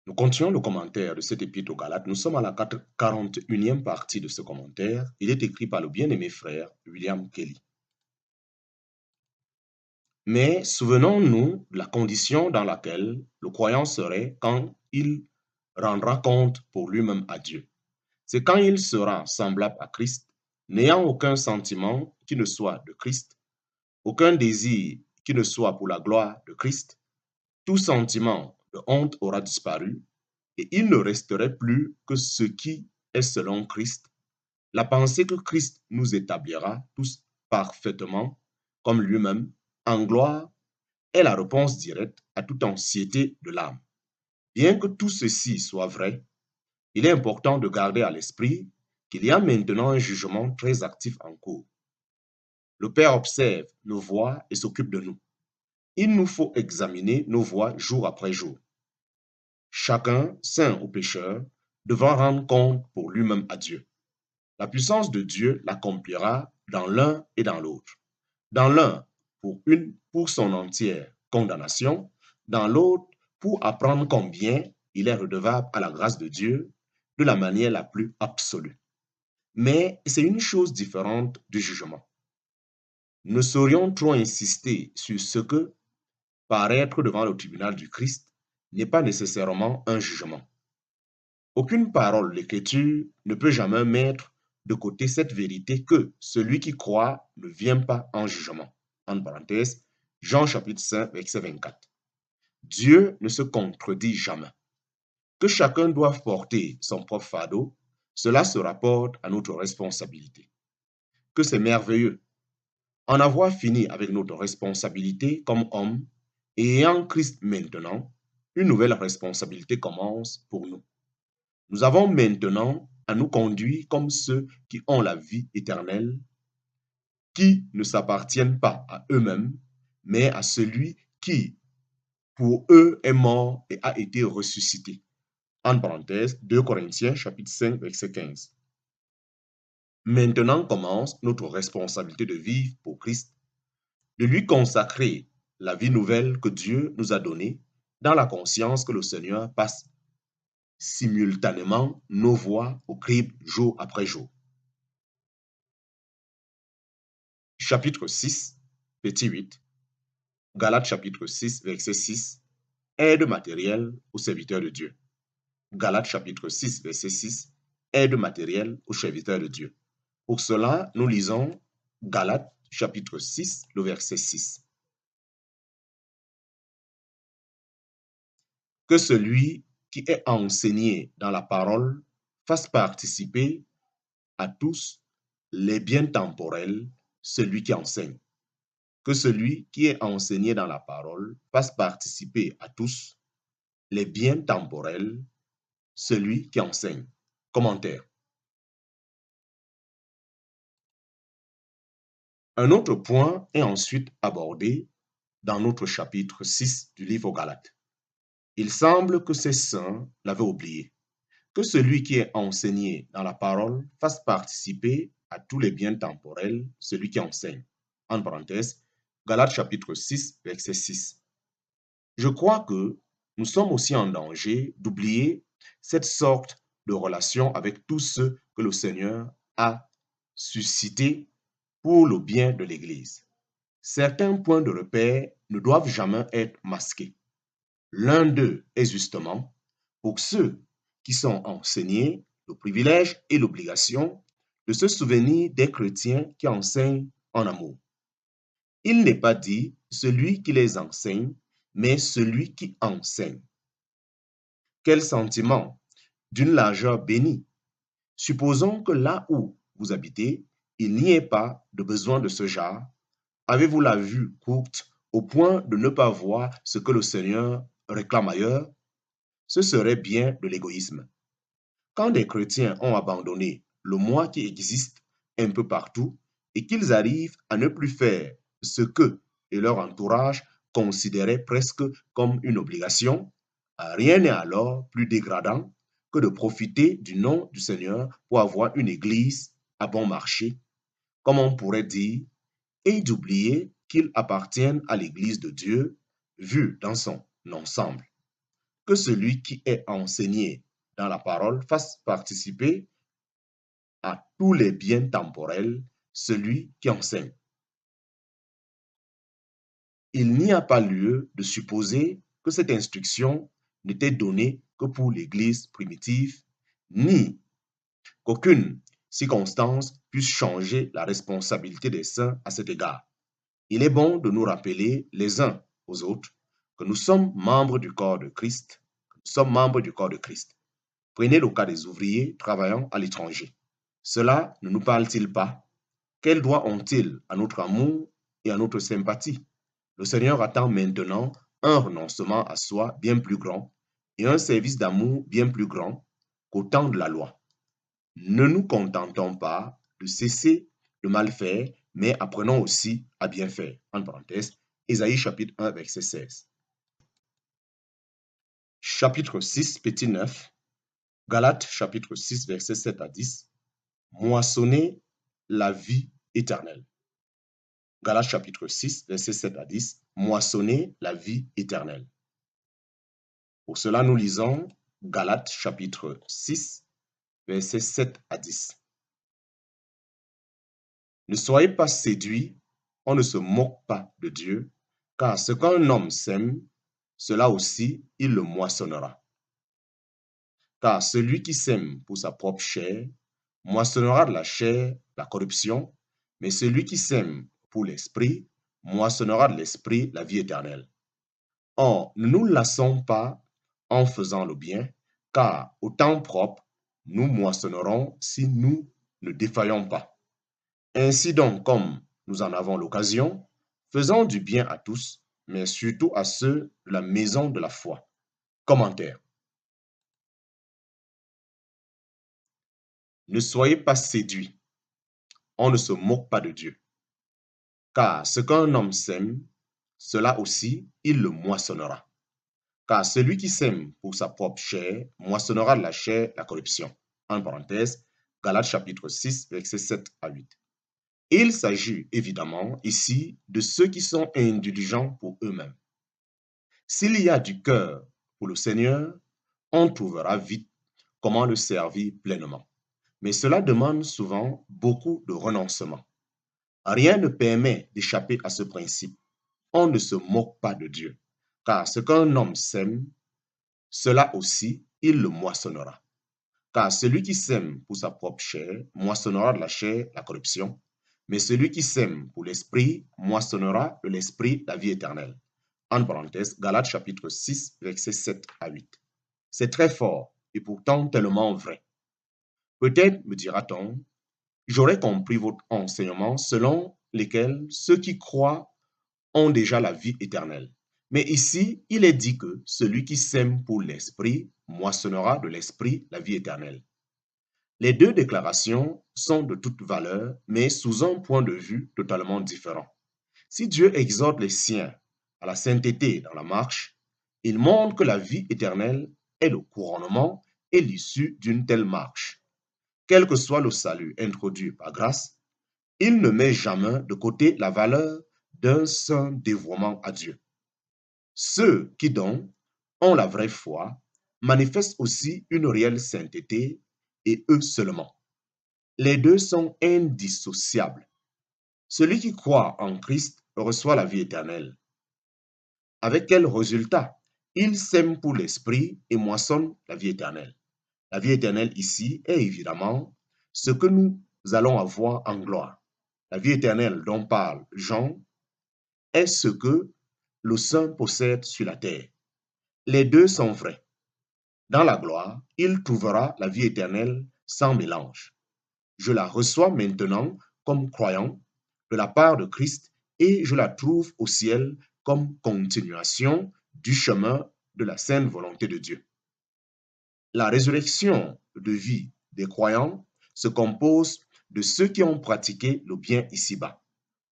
Nous continuons le commentaire de cet épître aux Galates. Nous sommes à la 41e partie de ce commentaire. Il est écrit par le bien-aimé frère William Kelly. Mais souvenons-nous de la condition dans laquelle le croyant serait quand il rendra compte pour lui-même à Dieu. C'est quand il sera semblable à Christ, n'ayant aucun sentiment qui ne soit de Christ, aucun désir qui ne soit pour la gloire de Christ. Tout sentiment de honte aura disparu et il ne resterait plus que ce qui est selon Christ. La pensée que Christ nous établira tous parfaitement comme lui-même en gloire est la réponse directe à toute anxiété de l'âme. Bien que tout ceci soit vrai, il est important de garder à l'esprit qu'il y a maintenant un jugement très actif en cours. Le Père observe nos voies et s'occupe de nous. Il nous faut examiner nos voies jour après jour. Chacun, saint ou pécheur, devra rendre compte pour lui-même à Dieu. La puissance de Dieu l'accomplira dans l'un et dans l'autre. Dans l'un, pour son entière condamnation, dans l'autre, pour apprendre combien il est redevable à la grâce de Dieu de la manière la plus absolue. Mais c'est une chose différente du jugement. Nous ne saurions trop insister sur ce que paraître devant le tribunal du Christ n'est pas nécessairement un jugement. Aucune parole de l'Écriture ne peut jamais mettre de côté cette vérité que celui qui croit ne vient pas en jugement. En parenthèse, Jean chapitre 5, verset 24. Dieu ne se contredit jamais. Que chacun doive porter son propre fardeau, cela se rapporte à notre responsabilité. Que c'est merveilleux. En avoir fini avec notre responsabilité comme homme et ayant Christ maintenant, une nouvelle responsabilité commence pour nous. Nous avons maintenant à nous conduire comme ceux qui ont la vie éternelle, qui ne s'appartiennent pas à eux-mêmes, mais à celui qui, pour eux, est mort et a été ressuscité. En parenthèse, 2 Corinthiens chapitre 5, verset 15. Maintenant commence notre responsabilité de vivre pour Christ, de lui consacrer la vie nouvelle que Dieu nous a donnée dans la conscience que le Seigneur passe simultanément nos voies au crible jour après jour. Chapitre 6, petit 8, Galates chapitre 6, verset 6, aide matérielle aux serviteurs de Dieu. Galates chapitre 6, verset 6, aide matérielle aux serviteurs de Dieu. Pour cela, nous lisons Galates chapitre 6, le verset 6. Que celui qui est enseigné dans la parole fasse participer à tous les biens temporels, celui qui enseigne. Que celui qui est enseigné dans la parole fasse participer à tous les biens temporels, celui qui enseigne. Commentaire. Un autre point est ensuite abordé dans notre chapitre 6 du livre aux Galates. Il semble que ces saints l'avaient oublié. Que celui qui est enseigné dans la parole fasse participer à tous les biens temporels, celui qui enseigne. En parenthèse, Galates chapitre 6, verset 6. Je crois que nous sommes aussi en danger d'oublier cette sorte de relation avec tous ceux que le Seigneur a suscités pour le bien de l'Église. Certains points de repère ne doivent jamais être masqués. L'un d'eux est justement, pour ceux qui sont enseignés, le privilège et l'obligation de se souvenir des chrétiens qui enseignent en amour. Il n'est pas dit celui qui les enseigne, mais celui qui enseigne. Quel sentiment d'une largeur bénie. Supposons que là où vous habitez, il n'y ait pas de besoin de ce genre. Avez-vous la vue courte au point de ne pas voir ce que le Seigneur réclame ailleurs? Ce serait bien de l'égoïsme. Quand des chrétiens ont abandonné le moi qui existe un peu partout et qu'ils arrivent à ne plus faire ce qu'eux et leur entourage considéraient presque comme une obligation, rien n'est alors plus dégradant que de profiter du nom du Seigneur pour avoir une église à bon marché, comme on pourrait dire, et d'oublier qu'ils appartiennent à l'église de Dieu, vue dans son ensemble. que celui qui est enseigné dans la parole fasse participer à tous les biens temporels celui qui enseigne. Il n'y a pas lieu de supposer que cette instruction n'était donnée que pour l'Église primitive, ni qu'aucune circonstance puisse changer la responsabilité des saints à cet égard. Il est bon de nous rappeler les uns aux autres que nous sommes membres du corps de Christ. Prenez le cas des ouvriers travaillant à l'étranger. Cela ne nous parle-t-il pas? Quel droit ont-ils à notre amour et à notre sympathie? Le Seigneur attend maintenant un renoncement à soi bien plus grand et un service d'amour bien plus grand qu'au temps de la loi. Ne nous contentons pas de cesser de mal faire, mais apprenons aussi à bien faire. En parenthèse, Ésaïe chapitre 1, verset 16. Chapitre 6, petit 9. Galates chapitre 6, verset 7 à 10. Moissonner la vie éternelle. Galates chapitre 6, verset 7 à 10. Moissonner la vie éternelle. Pour cela, nous lisons Galates chapitre 6, verset 7 à 10. Ne soyez pas séduits, on ne se moque pas de Dieu, car ce qu'un homme sème, cela aussi il le moissonnera. Car celui qui sème pour sa propre chair, moissonnera de la chair la corruption, mais celui qui sème pour l'esprit, moissonnera de l'esprit la vie éternelle. Or, ne nous lassons pas en faisant le bien, car au temps propre, nous moissonnerons si nous ne défaillons pas. Ainsi donc, comme nous en avons l'occasion, faisons du bien à tous, mais surtout à ceux de la maison de la foi. Commentaire. Ne soyez pas séduits, on ne se moque pas de Dieu. Car ce qu'un homme sème, cela aussi il le moissonnera. Car celui qui sème pour sa propre chair moissonnera de la chair la corruption. En parenthèse, Galates chapitre 6, versets 7 à 8. Il s'agit évidemment ici de ceux qui sont indulgents pour eux-mêmes. S'il y a du cœur pour le Seigneur, on trouvera vite comment le servir pleinement. Mais cela demande souvent beaucoup de renoncement. Rien ne permet d'échapper à ce principe. On ne se moque pas de Dieu, car ce qu'un homme sème, cela aussi, il le moissonnera. Car celui qui sème pour sa propre chair moissonnera de la chair la corruption, mais celui qui sème pour l'esprit moissonnera de l'esprit la vie éternelle. En parenthèse, Galates chapitre 6, versets 7 à 8. C'est très fort et pourtant tellement vrai. Peut-être, me dira-t-on, j'aurais compris votre enseignement selon lequel ceux qui croient ont déjà la vie éternelle. Mais ici, il est dit que celui qui sème pour l'esprit moissonnera de l'esprit la vie éternelle. Les deux déclarations sont de toute valeur, mais sous un point de vue totalement différent. Si Dieu exhorte les siens à la sainteté dans la marche, il montre que la vie éternelle est le couronnement et l'issue d'une telle marche. Quel que soit le salut introduit par grâce, il ne met jamais de côté la valeur d'un saint dévouement à Dieu. Ceux qui donc ont la vraie foi manifestent aussi une réelle sainteté et eux seulement. Les deux sont indissociables. Celui qui croit en Christ reçoit la vie éternelle. Avec quel résultat? Il sème pour l'esprit et moissonne la vie éternelle. La vie éternelle ici est évidemment ce que nous allons avoir en gloire. La vie éternelle dont parle Jean est ce que le Saint possède sur la terre. Les deux sont vrais. Dans la gloire, il trouvera la vie éternelle sans mélange. Je la reçois maintenant comme croyant de la part de Christ et je la trouve au ciel comme continuation du chemin de la sainte volonté de Dieu. La résurrection de vie des croyants se compose de ceux qui ont pratiqué le bien ici-bas.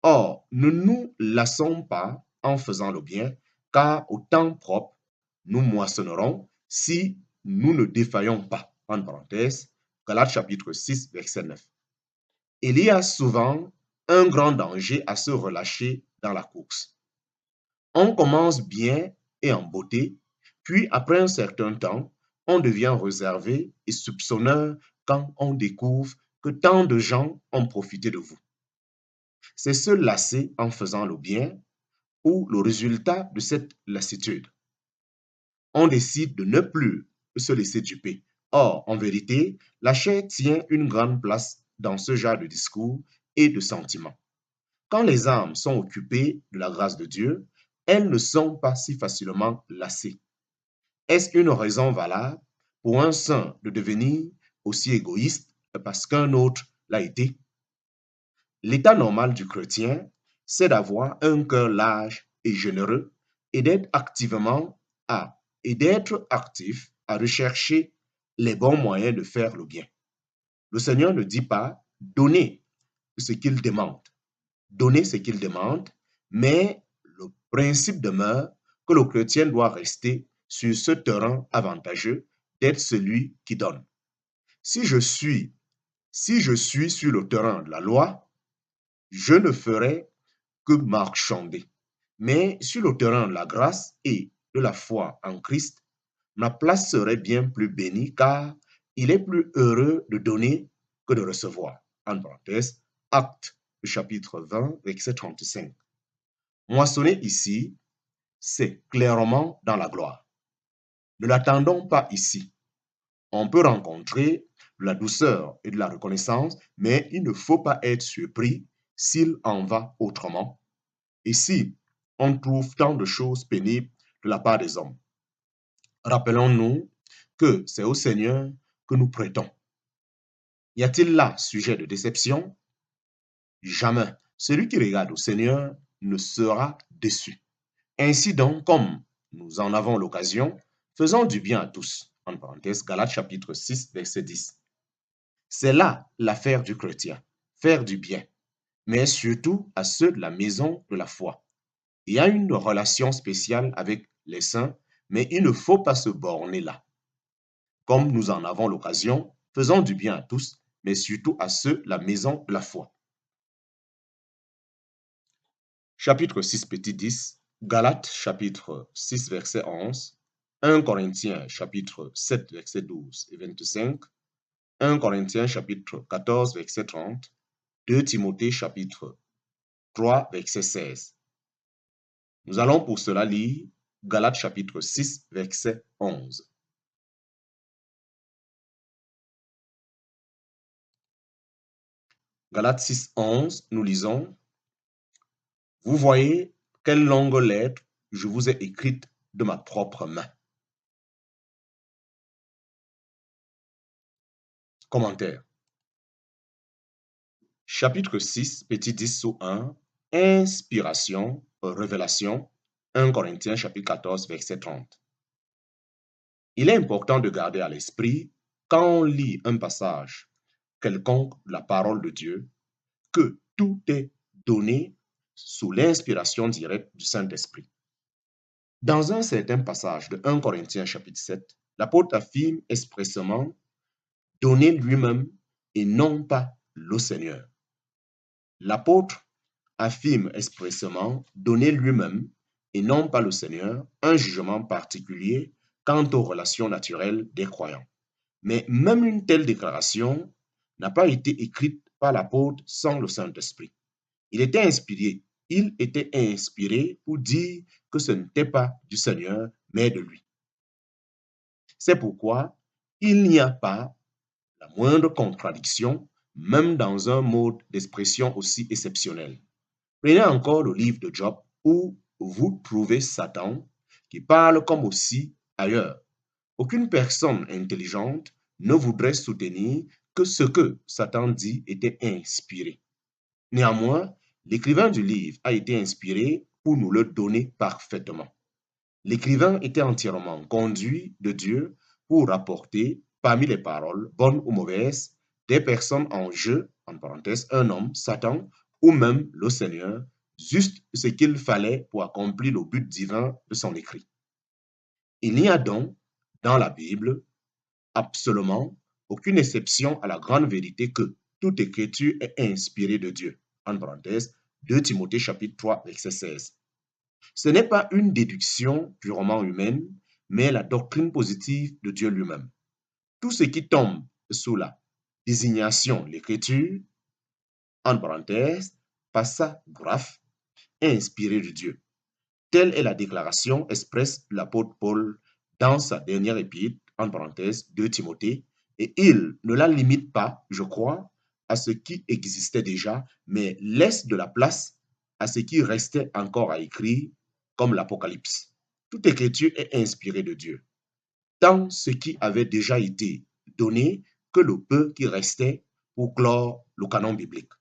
Or, ne nous lassons pas en faisant le bien, car au temps propre, nous moissonnerons si nous ne défaillons pas. En parenthèse, Galates chapitre 6, verset 9. Il y a souvent un grand danger à se relâcher dans la course. On commence bien et en beauté, Puis, après un certain temps, on devient réservé et soupçonneur quand on découvre que tant de gens ont profité de vous. C'est se lasser en faisant le bien ou le résultat de cette lassitude. On décide de ne plus se laisser duper. Or, en vérité, la chair tient une grande place dans ce genre de discours et de sentiments. Quand les âmes sont occupées de la grâce de Dieu, elles ne sont pas si facilement lassées. Est-ce une raison valable pour un saint de devenir aussi égoïste parce qu'un autre l'a été? L'état normal du chrétien, c'est d'avoir un cœur large et généreux et d'être actif à rechercher les bons moyens de faire le bien. Le Seigneur ne dit pas donner ce qu'il demande, mais le principe demeure que le chrétien doit rester sur ce terrain avantageux d'être celui qui donne. Si je suis sur le terrain de la loi, je ne ferai que marchander. Mais sur le terrain de la grâce et de la foi en Christ, ma place serait bien plus bénie car il est plus heureux de donner que de recevoir. En parenthèse, Actes chapitre 20, verset 35. Moissonner ici, c'est clairement dans la gloire. Ne l'attendons pas ici. On peut rencontrer de la douceur et de la reconnaissance, mais il ne faut pas être surpris s'il en va autrement. Ici, on trouve tant de choses pénibles de la part des hommes. Rappelons-nous que c'est au Seigneur que nous prêtons. Y a-t-il là sujet de déception? Jamais. Celui qui regarde au Seigneur ne sera déçu. Ainsi donc, comme nous en avons l'occasion, faisons du bien à tous. En parenthèse, Galates chapitre 6, verset 10. C'est là l'affaire du chrétien, faire du bien, mais surtout à ceux de la maison de la foi. Il y a une relation spéciale avec les saints, mais il ne faut pas se borner là. Comme nous en avons l'occasion, faisons du bien à tous, mais surtout à ceux de la maison de la foi. Chapitre 6, petit 10, Galates chapitre 6, verset 11, 1 Corinthiens chapitre 7, verset 12 et 25, 1 Corinthiens chapitre 14, verset 30, 2 Timothée chapitre 3, verset 16. Nous allons pour cela lire Galates chapitre 6, verset 11. Galates 6, 11, nous lisons: Vous voyez quelle longue lettre je vous ai écrite de ma propre main. Commentaire. Chapitre 6, petit 10 sous 1, inspiration, révélation, 1 Corinthiens chapitre 14, verset 30. Il est important de garder à l'esprit, quand on lit un passage quelconque de la parole de Dieu, que tout est donné sous l'inspiration directe du Saint-Esprit. Dans un certain passage de 1 Corinthiens chapitre 7, l'apôtre affirme expressément donner lui-même et non pas le Seigneur. L'apôtre affirme expressément donner lui-même et non pas le Seigneur un jugement particulier quant aux relations naturelles des croyants. Mais même une telle déclaration n'a pas été écrite par l'apôtre sans le Saint-Esprit. Il était inspiré pour dire que ce n'était pas du Seigneur, mais de lui. C'est pourquoi il n'y a pas la moindre contradiction, même dans un mode d'expression aussi exceptionnel. Prenez encore le livre de Job où vous trouvez Satan qui parle comme aussi ailleurs. Aucune personne intelligente ne voudrait soutenir que ce que Satan dit était inspiré. Néanmoins, l'écrivain du livre a été inspiré pour nous le donner parfaitement. L'écrivain était entièrement conduit de Dieu pour rapporter, parmi les paroles, bonnes ou mauvaises, des personnes en jeu, en parenthèse, un homme, Satan, ou même le Seigneur, juste ce qu'il fallait pour accomplir le but divin de son écrit. Il n'y a donc, dans la Bible, absolument aucune exception à la grande vérité que toute écriture est inspirée de Dieu. En parenthèse, 2 Timothée chapitre 3, verset 16. Ce n'est pas une déduction purement humaine, mais la doctrine positive de Dieu lui-même. Tout ce qui tombe sous la désignation l'écriture, en parenthèse, passagraphe, est inspiré de Dieu. Telle est la déclaration expresse de l'apôtre Paul dans sa dernière épître, en parenthèse, 2 Timothée, et il ne la limite pas, je crois, à ce qui existait déjà, mais laisse de la place à ce qui restait encore à écrire, comme l'Apocalypse. Toute écriture est inspirée de Dieu, tant ce qui avait déjà été donné que le peu qui restait pour clore le canon biblique.